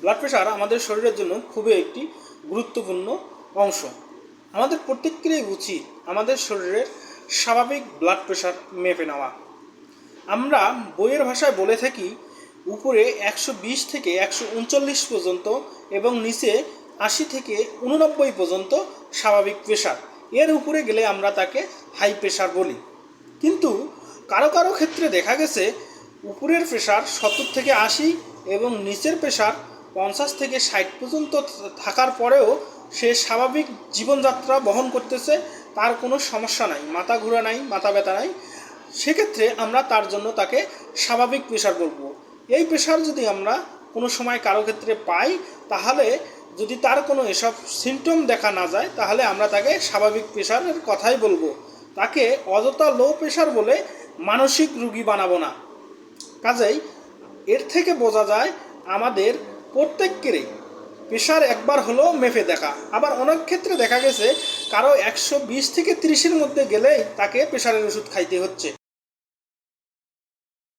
Blood pressure আমাদের শরীরের জন্য খুবই একটি গুরুত্বপূর্ণ অংশ। আমাদের প্রত্যেকেরই উচিত আমাদের শরীরের স্বাভাবিক ব্লাড প্রেশার মেপে নেওয়া। আমরা বইয়ের ভাষায় বলে থাকি উপরে 120 থেকে 139 পর্যন্ত এবং নিচে 80 থেকে 89 পর্যন্ত স্বাভাবিক প্রেশার। এর উপরে গেলে আমরা তাকে হাই প্রেশার বলি। কিন্তু কারো কারো ক্ষেত্রে দেখা গেছে উপরের প্রেশার 70 থেকে 80 এবং নিচের প্রেশার 50 থেকে 60 পর্যন্ত থাকার পরেও সে স্বাভাবিক জীবনযাত্রা বহন করতেছে, তার কোনো সমস্যা নাই, মাথা ঘোরা নাই, মাথা ব্যথা নাই। সেক্ষেত্রে আমরা তার জন্য তাকে স্বাভাবিক প্রেশার বলবো। এই প্রেশার যদি আমরা কোনো সময় কারো ক্ষেত্রে পাই, তাহলে যদি তার কোনো এসব সিমটম দেখা না যায়, তাহলে আমরা তাকে স্বাভাবিক প্রেশারের কথাই বলবো। তাকে অযথা লো প্রেশার বলে মানসিক রোগী বানাবো না। কাজেই এর থেকে বোঝা যায় আমাদের প্রত্যেককেরই প্রেশার একবার হলেও মেপে দেখা। আবার অনেক ক্ষেত্রে দেখা গেছে কারো 120 থেকে 30-এর মধ্যে গেলেই তাকে প্রেশারের ওষুধ খাইতে হচ্ছে।